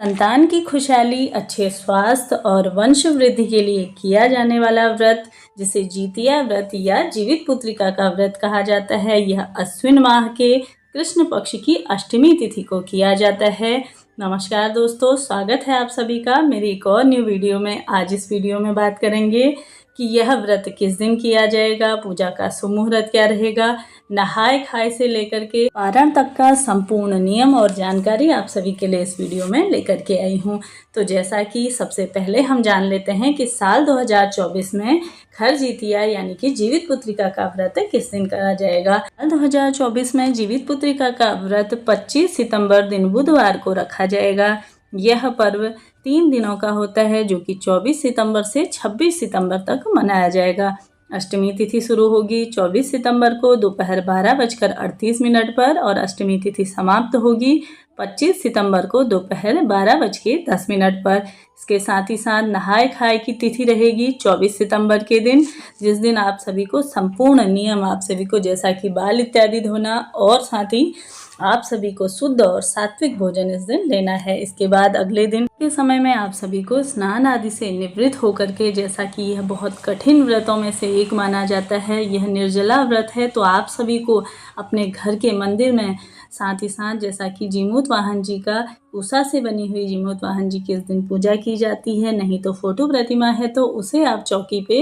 संतान की खुशहाली, अच्छे स्वास्थ्य और वंश वृद्धि के लिए किया जाने वाला व्रत, जिसे जितिया व्रत या जीवित पुत्रिका का व्रत कहा जाता है, यह अश्विन माह के कृष्ण पक्ष की अष्टमी तिथि को किया जाता है। नमस्कार दोस्तों, स्वागत है आप सभी का मेरी एक और न्यू वीडियो में। आज इस वीडियो में बात करेंगे कि यह व्रत किस दिन किया जाएगा, पूजा का शुभ मुहूर्त क्या रहेगा, नहाय खाए से लेकर के पारण तक का संपूर्ण नियम और जानकारी आप सभी के लिए इस वीडियो में लेकर के आई हूँ। तो जैसा कि सबसे पहले हम जान लेते हैं कि साल 2024 में खरजितिया यानी कि जीवित पुत्रिका का व्रत किस दिन करा जाएगा। साल 2024 में जीवित पुत्रिका का व्रत 25 सितंबर दिन बुधवार को रखा जाएगा। यह पर्व 3 दिनों का होता है, जो कि 24 सितंबर से 26 सितंबर तक मनाया जाएगा। अष्टमी तिथि शुरू होगी 24 सितंबर को दोपहर 12:38 पर और अष्टमी तिथि समाप्त होगी 25 सितंबर को दोपहर 12:10 पर। इसके साथ ही साथ नहाय खाए की तिथि रहेगी 24 सितंबर के दिन, जिस दिन आप सभी को संपूर्ण नियम, आप सभी को जैसा कि बाल इत्यादि धोना और साथ ही आप सभी को शुद्ध और सात्विक भोजन इस दिन लेना है। इसके बाद अगले दिन के समय में आप सभी को स्नान आदि से निवृत्त होकर के, जैसा कि यह बहुत कठिन व्रतों में से एक माना जाता है, यह निर्जला व्रत है, तो आप सभी को अपने घर के मंदिर में साथ ही साथ जैसा कि जीमूत वाहन जी का उषा से बनी हुई जीमूत वाहन जी की इस दिन पूजा की जाती है। नहीं तो फोटो प्रतिमा है तो उसे आप चौकी पे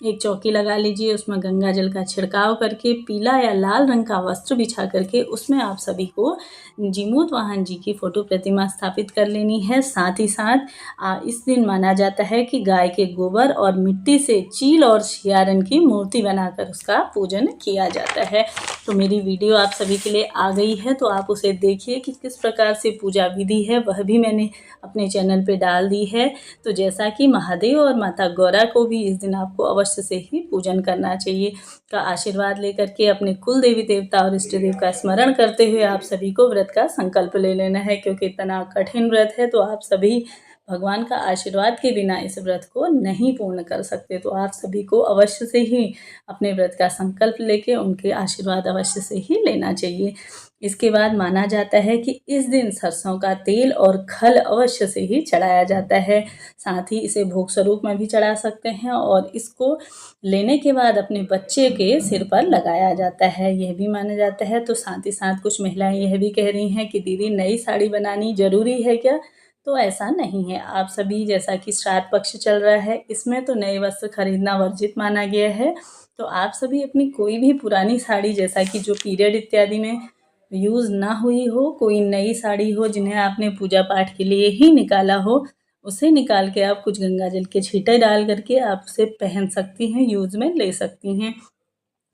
एक चौकी लगा लीजिए, उसमें गंगा जल का छिड़काव करके पीला या लाल रंग का वस्त्र बिछा करके उसमें आप सभी को जीमूत वाहन जी की फोटो प्रतिमा स्थापित कर लेनी है। साथ ही साथ इस दिन माना जाता है कि गाय के गोबर और मिट्टी से चील और सियारन की मूर्ति बनाकर उसका पूजन किया जाता है। तो मेरी वीडियो आप सभी के लिए आ गई है, तो आप उसे देखिए कि किस प्रकार से पूजा विधि है, वह भी मैंने अपने चैनल पे डाल दी है। तो जैसा कि महादेव और माता गौरा को भी इस दिन आपको अवश्य से ही पूजन करना चाहिए, का आशीर्वाद लेकर के अपने कुल देवी देवता और इष्ट देव का स्मरण करते हुए आप सभी को व्रत का संकल्प ले लेना है, क्योंकि इतना कठिन व्रत है, तो आप सभी भगवान का आशीर्वाद के बिना इस व्रत को नहीं पूर्ण कर सकते। तो आप सभी को अवश्य से ही अपने व्रत का संकल्प लेके उनके आशीर्वाद अवश्य से ही लेना चाहिए। इसके बाद माना जाता है कि इस दिन सरसों का तेल और खल अवश्य से ही चढ़ाया जाता है। साथ ही इसे भोग स्वरूप में भी चढ़ा सकते हैं और इसको लेने के बाद अपने बच्चे के सिर पर लगाया जाता है, यह भी माना जाता है। तो साथ ही साथ कुछ महिलाएं यह भी कह रही हैं कि दीदी नई साड़ी बनानी जरूरी है क्या? तो ऐसा नहीं है। आप सभी, जैसा कि श्राद्ध पक्ष चल रहा है, इसमें तो नए वस्त्र खरीदना वर्जित माना गया है। तो आप सभी अपनी कोई भी पुरानी साड़ी, जैसा कि जो पीरियड इत्यादि में यूज़ ना हुई हो, कोई नई साड़ी हो जिन्हें आपने पूजा पाठ के लिए ही निकाला हो, उसे निकाल के आप कुछ गंगा जल के छींटे डाल करके आप उसे पहन सकती हैं, यूज़ में ले सकती हैं।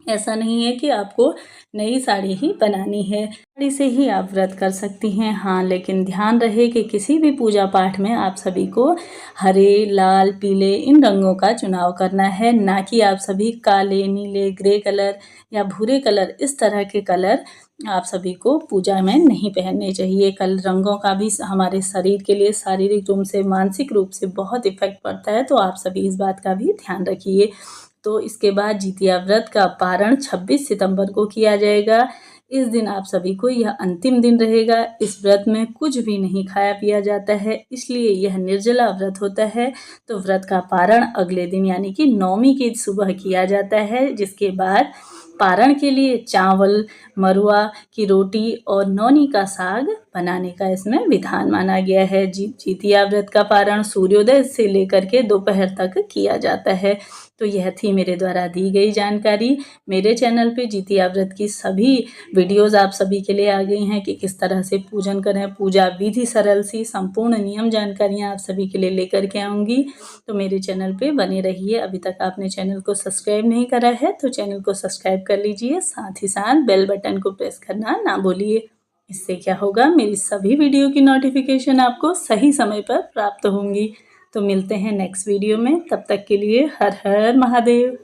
ऐसा नहीं है कि आपको नई साड़ी ही बनानी है, साड़ी से ही आप व्रत कर सकती हैं। हाँ, लेकिन ध्यान रहे कि किसी भी पूजा पाठ में आप सभी को हरे, लाल, पीले इन रंगों का चुनाव करना है, ना कि आप सभी काले, नीले, ग्रे कलर या भूरे कलर, इस तरह के कलर आप सभी को पूजा में नहीं पहनने चाहिए। कल रंगों का भी हमारे शरीर के लिए शारीरिक रूप से, मानसिक रूप से बहुत इफेक्ट पड़ता है, तो आप सभी इस बात का भी ध्यान रखिए। तो इसके बाद जितिया व्रत का पारण 26 सितंबर को किया जाएगा। इस दिन आप सभी को, यह अंतिम दिन रहेगा, इस व्रत में कुछ भी नहीं खाया पिया जाता है, इसलिए यह निर्जला व्रत होता है। तो व्रत का पारण अगले दिन यानी कि नवमी की सुबह किया जाता है, जिसके बाद पारण के लिए चावल, मरुआ की रोटी और नौनी का साग बनाने का इसमें विधान माना गया है। जितिया व्रत का पारण सूर्योदय से लेकर के दोपहर तक किया जाता है। तो यह थी मेरे द्वारा दी गई जानकारी। मेरे चैनल पे जितिया व्रत की सभी वीडियोस आप सभी के लिए आ गई हैं कि किस तरह से पूजन करें, पूजा विधि सरल सी संपूर्ण नियम जानकारियाँ आप सभी के लिए लेकर के आऊँगी। तो मेरे चैनल पे बने रहिए। अभी तक आपने चैनल को सब्सक्राइब नहीं करा है तो चैनल को सब्सक्राइब कर लीजिए, साथ ही साथ बेल बटन को प्रेस करना ना भूलिए। इससे क्या होगा, मेरी सभी वीडियो की नोटिफिकेशन आपको सही समय पर प्राप्त होंगी। तो मिलते हैं नेक्स्ट वीडियो में, तब तक के लिए हर हर महादेव।